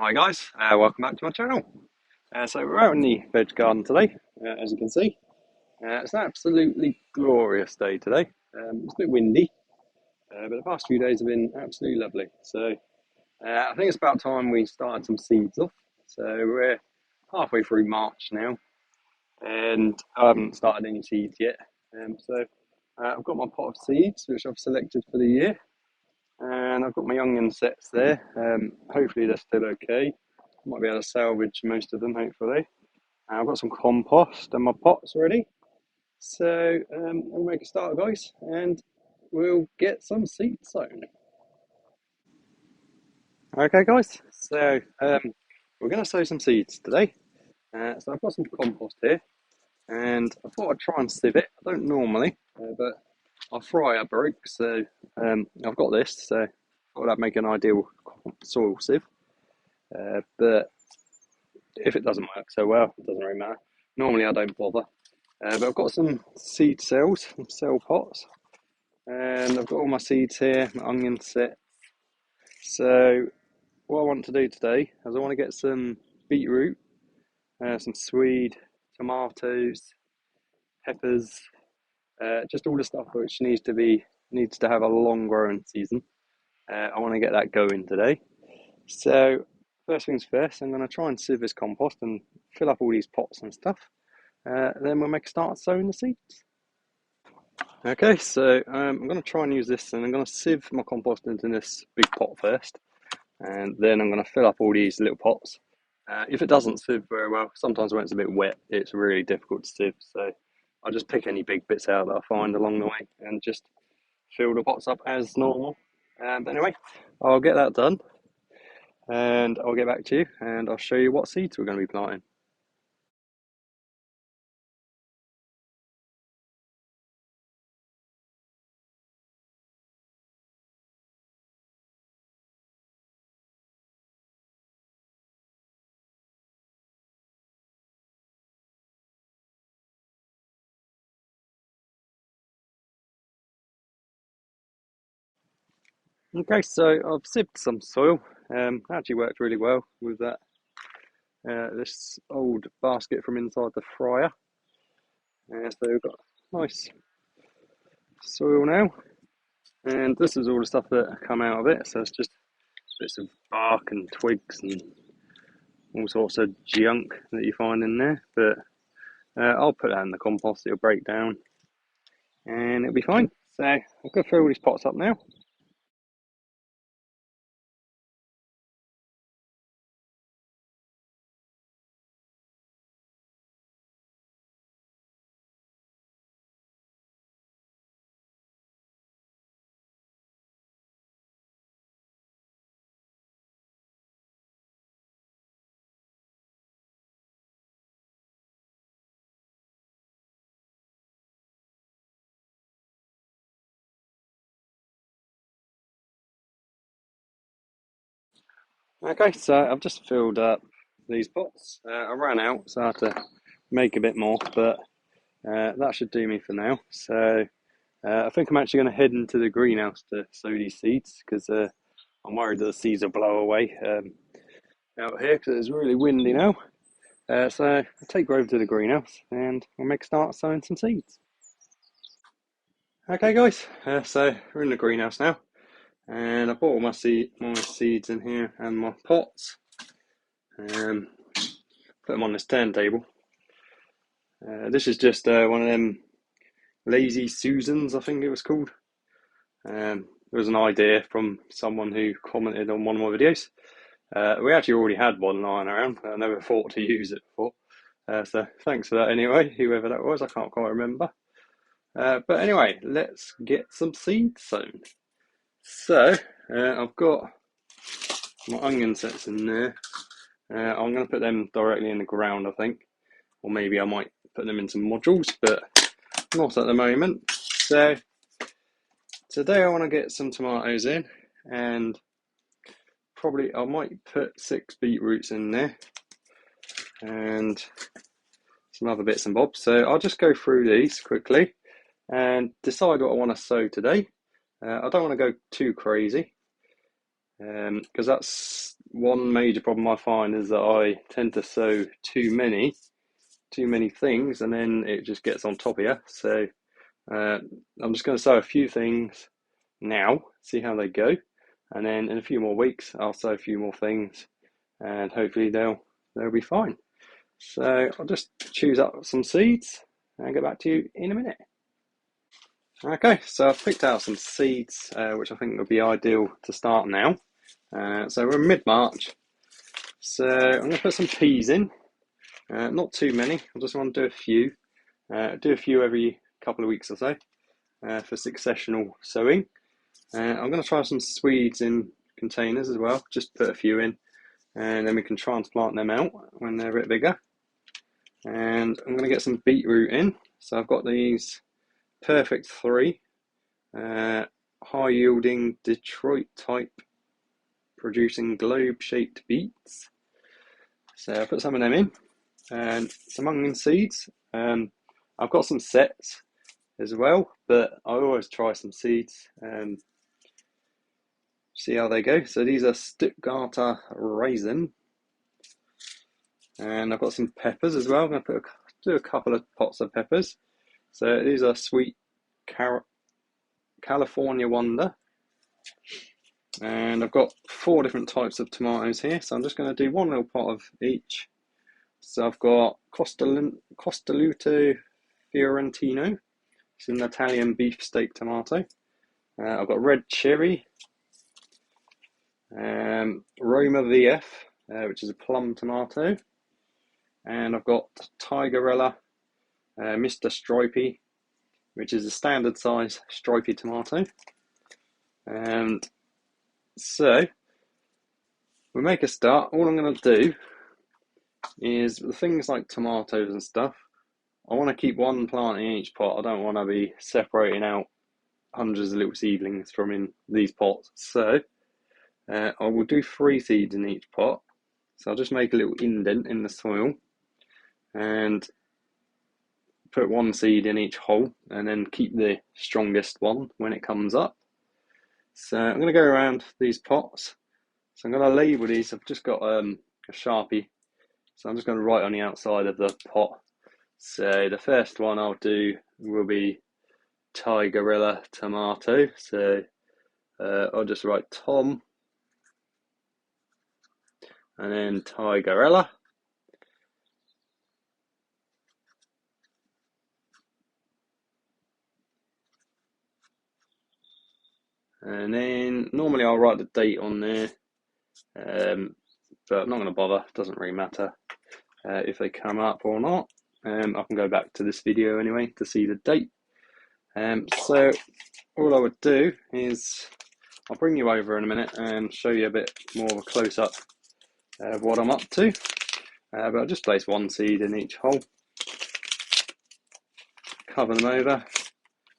Hi guys, welcome back to my channel. So we're out in the veg garden today, as you can see. It's an absolutely glorious day today. It's a bit windy, but the past few days have been absolutely lovely. So I think it's about time we started some seeds off. So we're halfway through March now, and I haven't started any seeds yet. I've got my pot of seeds, which I've selected for the year, and I've got my onion sets there. Hopefully they're still okay. Might be able to salvage most of them, hopefully. I've got some compost and my pots ready. So we'll make a start, guys, and we'll get some seeds sown. Okay, guys, so we're going to sow some seeds today. So I've got some compost here, and I thought I'd try and sieve it. I don't normally, but our fryer broke, so I've got this, so I thought I'd make an ideal soil sieve. But if it doesn't work so well, it doesn't really matter. Normally I don't bother. But I've got some seed cells, some cell pots, and I've got all my seeds here, my onion set. So what I want to do today is I want to get some beetroot, some swede, tomatoes, peppers, just all the stuff which needs to have a long growing season. I want to get that going today. So first things first, I'm going to try and sieve this compost and fill up all these pots and stuff. Then we'll make a start sowing the seeds. Okay, so I'm going to try and use this, and I'm going to sieve my compost into this big pot first, and then I'm going to fill up all these little pots. If it doesn't sieve very well, sometimes when it's a bit wet, it's really difficult to sieve, so I'll just pick any big bits out that I find along the way and just fill the pots up as normal. But anyway, I'll get that done, and I'll get back to you, and I'll show you what seeds we're going to be planting. Okay, so I've sieved some soil. Actually worked really well with that. This old basket from inside the fryer. So we've got nice soil now, and this is all the stuff that come out of it. So it's just bits of bark and twigs and all sorts of junk that you find in there. But I'll put that in the compost. It'll break down, and it'll be fine. So I'll go fill all these pots up now. Okay, so I've just filled up these pots. I ran out, so I had to make a bit more, but that should do me for now. So I think I'm actually going to head into the greenhouse to sow these seeds because I'm worried that the seeds will blow away out here because it's really windy now. So I'll take her over to the greenhouse and we'll make a start sowing some seeds. Okay, guys, so we're in the greenhouse now, and I bought all my seeds in here and my pots. Put them on this turntable. This is just one of them lazy Susans, I think it was called. It was an idea from someone who commented on one of my videos. We actually already had one lying around. I never thought to use it before. So thanks for that anyway, whoever that was. I can't quite remember. But anyway, let's get some seeds sown. So I've got my onion sets in there. I'm going to put them directly in the ground, I think. Or maybe I might put them in some modules, but not at the moment. So today I want to get some tomatoes in, and probably I might put 6 beetroots in there and some other bits and bobs. So I'll just go through these quickly and decide what I want to sow today. I don't want to go too crazy because one major problem I find is that I tend to sow too many things, and then it just gets on top of you. So I'm just going to sow a few things now, see how they go, and then in a few more weeks I'll sow a few more things, and hopefully they'll be fine. So I'll just choose up some seeds and get back to you in a minute. Okay, so I've picked out some seeds which I think would be ideal to start now. So we're mid-March, so I'm going to put some peas in. Not too many, I just want to do a few. Do a few every couple of weeks or so for successional sowing. I'm going to try some Swedes in containers as well, just put a few in, and then we can transplant them out when they're a bit bigger. And I'm going to get some beetroot in, so I've got these Perfect 3 high yielding Detroit type producing globe shaped beets. So I put some of them in, and some onion seeds. I've got some sets as well, but I always try some seeds and see how they go. So these are Stuttgarter raisin, and I've got some peppers as well. I'm going to do a couple of pots of peppers. So these are sweet California Wonder, and I've got 4 different types of tomatoes here. So I'm just going to do one little pot of each. So I've got Costalute Fiorentino. It's an Italian beefsteak tomato. I've got red cherry, Roma VF, which is a plum tomato, and I've got Tigerella, Mr. Stripey, which is a standard size stripy tomato. And so we make a start. All I'm going to do is the things like tomatoes and stuff, I want to keep one plant in each pot. I don't want to be separating out hundreds of little seedlings from in these pots. So I will do 3 seeds in each pot. So I'll just make a little indent in the soil and put 1 seed in each hole, and then keep the strongest one when it comes up. So I'm going to go around these pots. So I'm going to label these. I've just got a Sharpie. So I'm just going to write on the outside of the pot. So the first one I'll do will be Tigerella tomato. So I'll just write Tom, and then Tigerella. And then normally I'll write the date on there, but I'm not going to bother. It doesn't really matter if they come up or not. I can go back to this video anyway to see the date. So all I would do is I'll bring you over in a minute and show you a bit more of a close-up of what I'm up to. But I'll just place 1 seed in each hole, cover them over,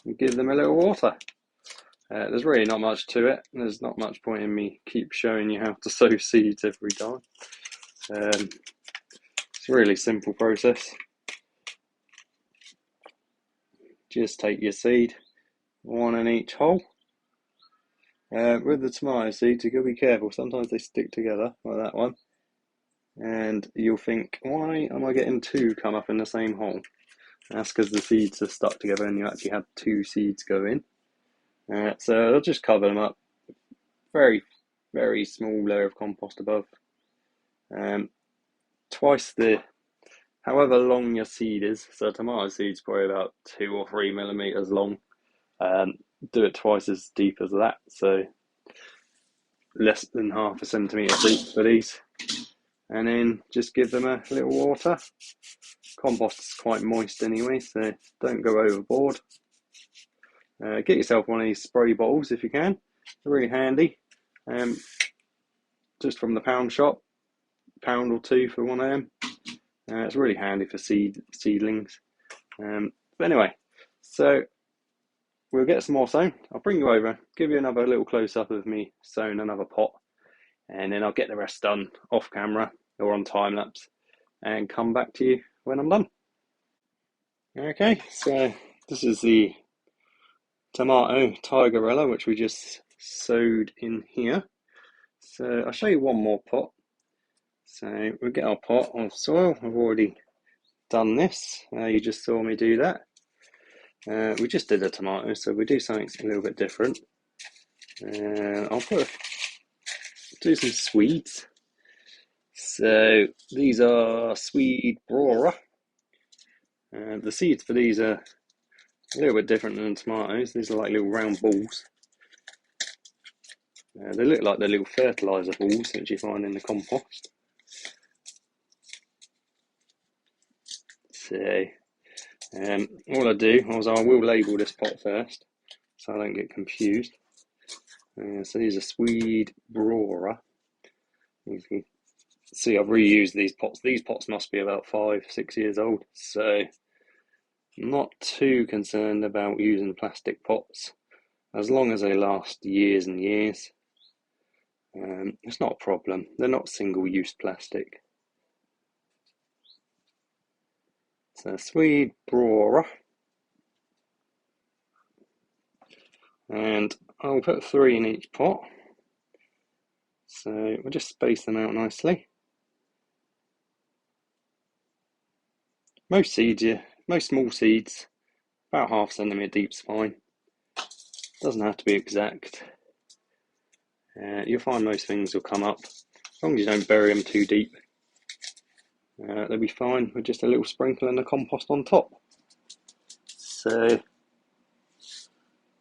and give them a little water. There's really not much to it. There's not much point in me keep showing you how to sow seeds every time. It's a really simple process. Just take your seed, 1 in each hole. With the tomato seeds, you've got to be careful. Sometimes they stick together, like that one. And you'll think, why am I getting 2 come up in the same hole? That's because the seeds are stuck together and you actually had 2 seeds go in. So I'll just cover them up. Very, very small layer of compost above. Twice however long your seed is. So tomato seed's probably about 2 or 3 millimeters long. Do it twice as deep as that. So less than half a centimetre deep for these. And then just give them a little water. Compost is quite moist anyway, so don't go overboard. Get yourself one of these spray bottles if you can. They're really handy. Just from the pound shop, £1 or £2 for one of them. It's really handy for seedlings. But anyway, so we'll get some more sown. I'll bring you over, give you another little close-up of me sowing another pot, and then I'll get the rest done off camera or on time-lapse and come back to you when I'm done. Okay, so this is the tomato Tigerella, which we just sowed in here. So I'll show you one more pot. So we'll get our pot of soil. I've already done this. You just saw me do that. We just did a tomato, so we do something a little bit different. I'll do some Swedes. So these are Swede Brora. The seeds for these are a little bit different than tomatoes. These are like little round balls. They look like the little fertiliser balls that you find in the compost. So all I do is I will label this pot first so I don't get confused. So these are Swede Brora. You can see I've reused these pots. These pots must be about 5-6 years old, so I'm not too concerned about using plastic pots as long as they last years and years. It's not a problem. They're not single-use plastic. So Swede Brora, and I'll put 3 in each pot. So we'll just space them out nicely. Most small seeds, about 1/2 centimetre deep spine. Doesn't have to be exact. You'll find most things will come up as long as you don't bury them too deep. They'll be fine with just a little sprinkle and the compost on top. So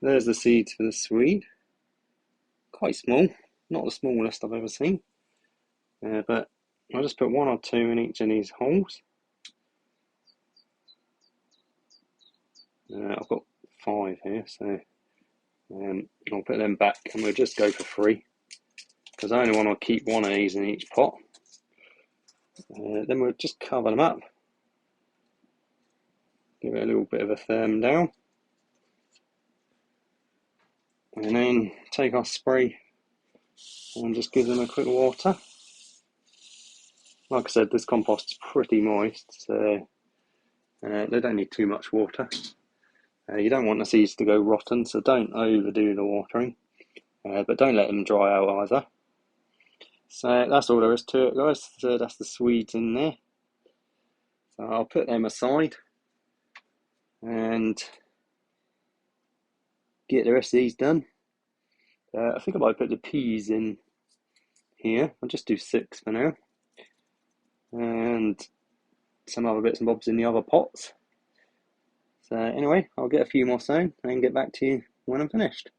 there's the seeds for the Swede. Quite small, not the smallest I've ever seen, but I'll just put 1 or 2 in each of these holes. I've got 5 here, so I'll put them back and we'll just go for 3 because I only want to keep 1 of these in each pot. Then we'll just cover them up, give it a little bit of a firm down, and then take our spray and just give them a quick water. Like I said, this compost is pretty moist, so they don't need too much water. You don't want the seeds to go rotten, so don't overdo the watering, but don't let them dry out either. So that's all there is to it, guys. So that's the Swedes in there. So I'll put them aside and get the rest of these done. I think I might put the peas in here. I'll just do 6 for now, and some other bits and bobs in the other pots. So anyway, I'll get a few more sown and get back to you when I'm finished.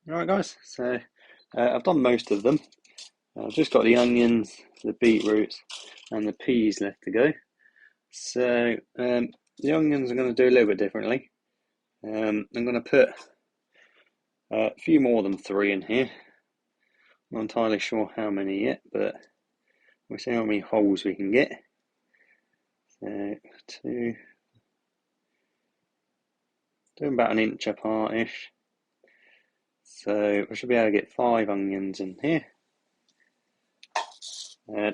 Alright guys, so I've done most of them. I've just got the onions, the beetroots and the peas left to go. So the onions I'm going to do a little bit differently. I'm going to put a few more than 3 in here. I'm not entirely sure how many yet, but we'll see how many holes we can get. So 2, doing about 1 inch apart-ish. So we should be able to get 5 onions in here.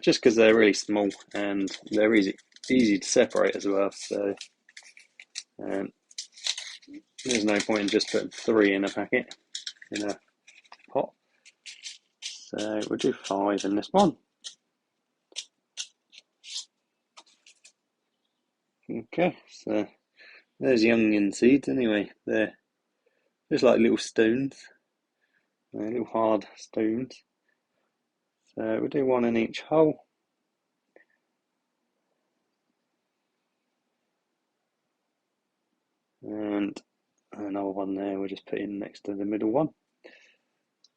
Just because they're really small and they're easy to separate as well. So there's no point in just putting 3 in a packet in a pot. So we'll do 5 in this one. Okay, so there's the onion seeds anyway. They're just like little stones, little hard stones. So we'll do 1 in each hole. And another one there, we'll just put in next to the middle one.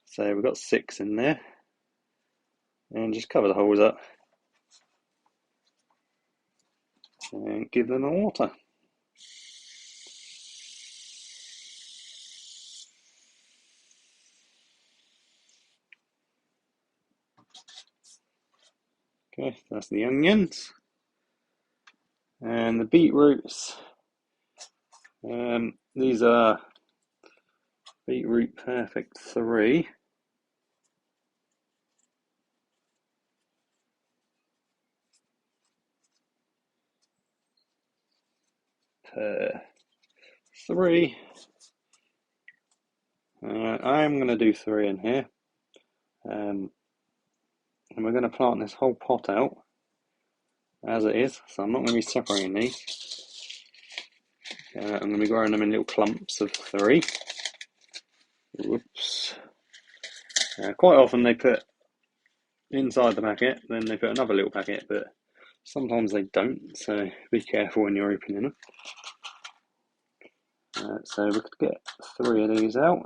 So we've got 6 in there. And just cover the holes up. And give them a water. Okay, that's the onions. And the beetroots, These are Beetroot Perfect 3. Per 3. I'm going to do 3 in here. And we're going to plant this whole pot out as it is, so I'm not going to be separating these. I'm going to be growing them in little clumps of 3. Whoops. Quite often they put inside the packet, then they put another little packet, but sometimes they don't, so be careful when you're opening them. So we could get 3 of these out.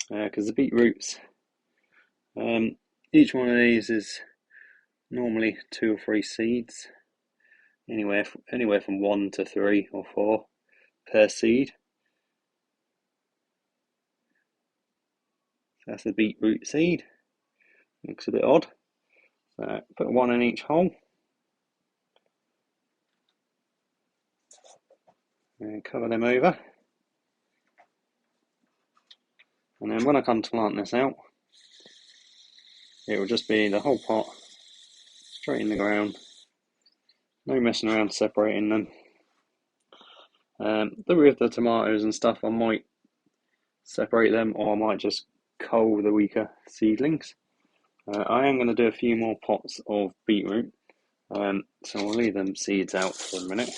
Because the beetroots, each one of these is normally 2 or 3 seeds, anywhere from 1 to 3 or 4 per seed. So that's the beetroot seed. Looks a bit odd. So put 1 in each hole. And cover them over. And then when I come to plant this out, it will just be the whole pot straight in the ground. No messing around separating them. With the tomatoes and stuff, I might separate them, or I might just cull the weaker seedlings. I am going to do a few more pots of beetroot, so I'll leave them seeds out for a minute.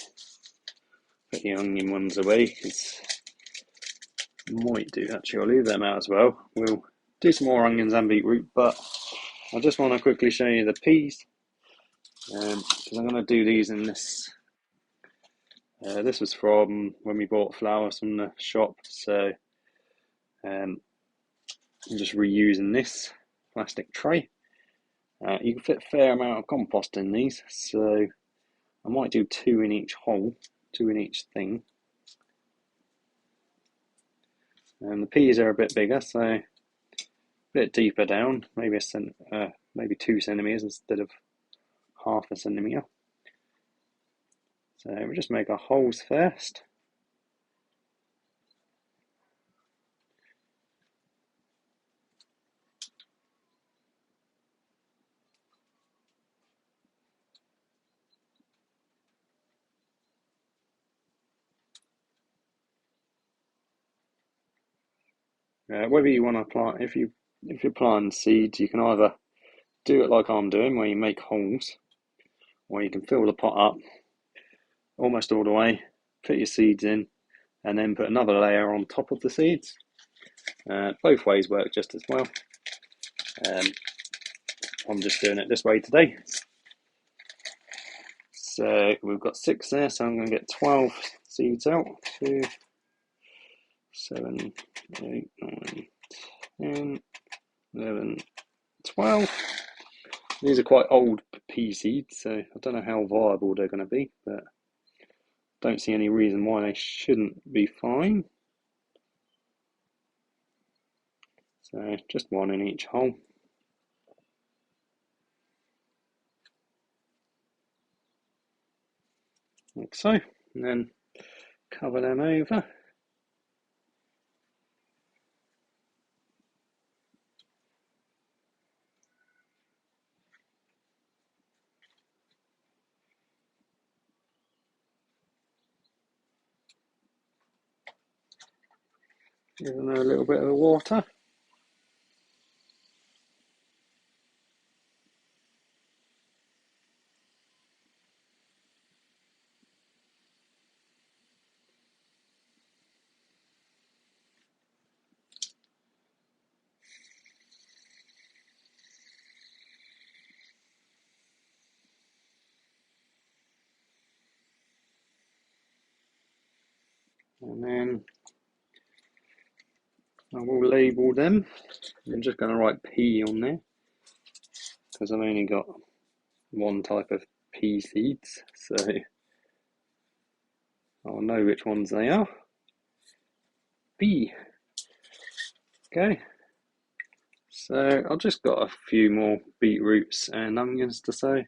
Put the onion ones away, because might do actually. I'll leave them out as well. We'll do some more onions and beetroot, but I just want to quickly show you the peas, because I'm going to do these in this. This was from when we bought flowers from the shop, so I'm just reusing this plastic tray. You can fit a fair amount of compost in these, so I might do 2 in each hole, 2 in each thing. And the peas are a bit bigger, so a bit deeper down, maybe 2 centimeters instead of half a centimeter. So we'll just make our holes first. Whether you want to plant, if you're planting seeds, you can either do it like I'm doing, where you make holes, or you can fill the pot up almost all the way, put your seeds in, and then put another layer on top of the seeds. Both ways work just as well. I'm just doing it this way today. So we've got 6 there, so I'm going to get 12 seeds out. 2, 7, 8, 9, 10, 11, 12. These are quite old pea seeds, so I don't know how viable they're going to be, but don't see any reason why they shouldn't be fine. So just 1 in each hole. Like so, and then cover them over. Give them a little bit of water. And then I will label them. I'm just going to write pea on there, because I've only got 1 type of pea seeds, so I'll know which ones they are. Pea. Okay. So I've just got a few more beetroots and onions to sow.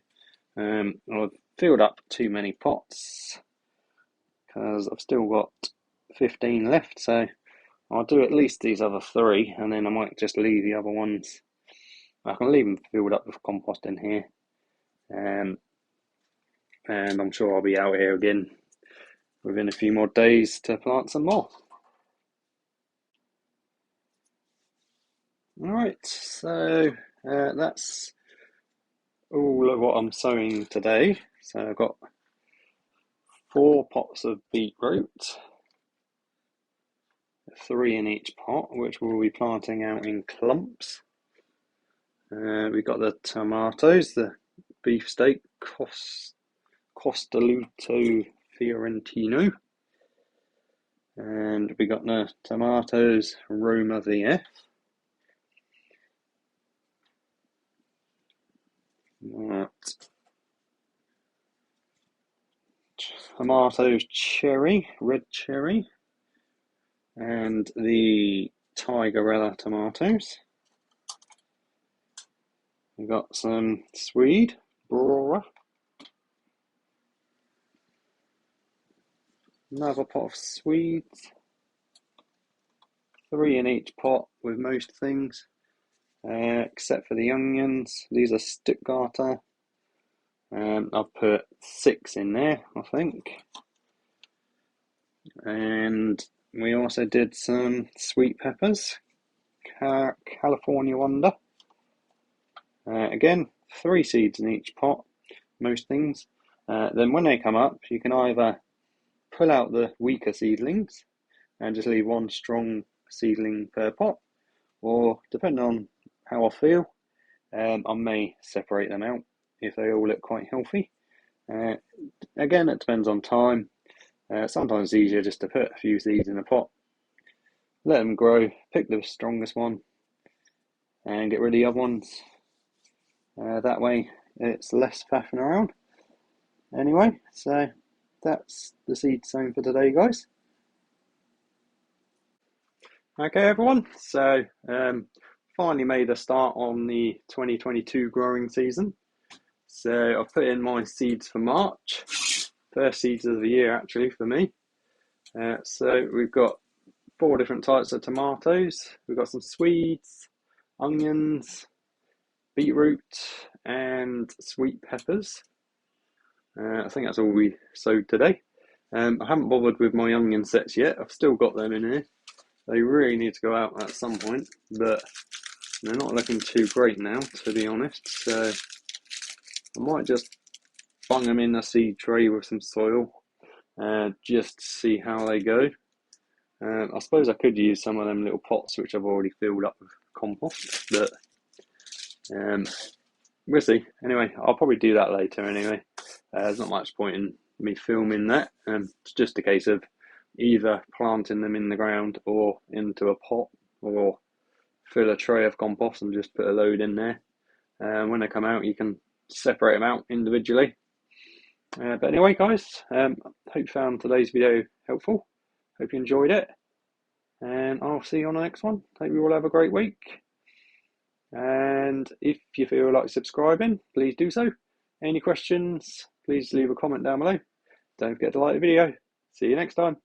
I've filled up too many pots because I've still got 15 left, so I'll do at least these other 3 and then I might just leave the other ones. I can leave them filled up with compost in here, and I'm sure I'll be out here again within a few more days to plant some more. Alright, so that's all of what I'm sowing today. So I've got 4 pots of beetroot, 3 in each pot, which we'll be planting out in clumps. We've got the tomatoes, the beefsteak Costaluto Fiorentino, and we got the tomatoes Roma VF. Right. Tomatoes cherry, red cherry, and the Tigerella tomatoes. We've got some Swede, Brora, another pot of Swedes, 3 in each pot with most things, except for the onions. These are Stuttgarter. I've put 6 in there, I think. And we also did some sweet peppers, California Wonder. Again, 3 seeds in each pot, most things. Then when they come up, you can either pull out the weaker seedlings and just leave 1 strong seedling per pot, or depending on how I feel, I may separate them out if they all look quite healthy. Again, it depends on time. Sometimes it's easier just to put a few seeds in a pot, let them grow, pick the strongest one, and get rid of the other ones. That way it's less faffing around. Anyway, so that's the seed sown for today, guys. Okay, everyone, so finally made a start on the 2022 growing season. So I've put in my seeds for March, first seeds of the year actually for me. So we've got 4 different types of tomatoes. We've got some Swedes, onions, beetroot, and sweet peppers. I think that's all we sowed today. I haven't bothered with my onion sets yet. I've still got them in here. They really need to go out at some point, but they're not looking too great now, to be honest. So I might just bung them in a seed tray with some soil, just to see how they go. I suppose I could use some of them little pots which I've already filled up with compost, but we'll see. Anyway, I'll probably do that later anyway. There's not much point in me filming that. It's just a case of either planting them in the ground or into a pot, or fill a tray of compost and just put a load in there. When they come out, you can separate them out individually. But anyway, guys, hope you found today's video helpful. Hope you enjoyed it, and I'll see you on the next one. Hope you all have a great week. And if you feel like subscribing, please do so. Any questions, please leave a comment down below. Don't forget to like the video. See you next time.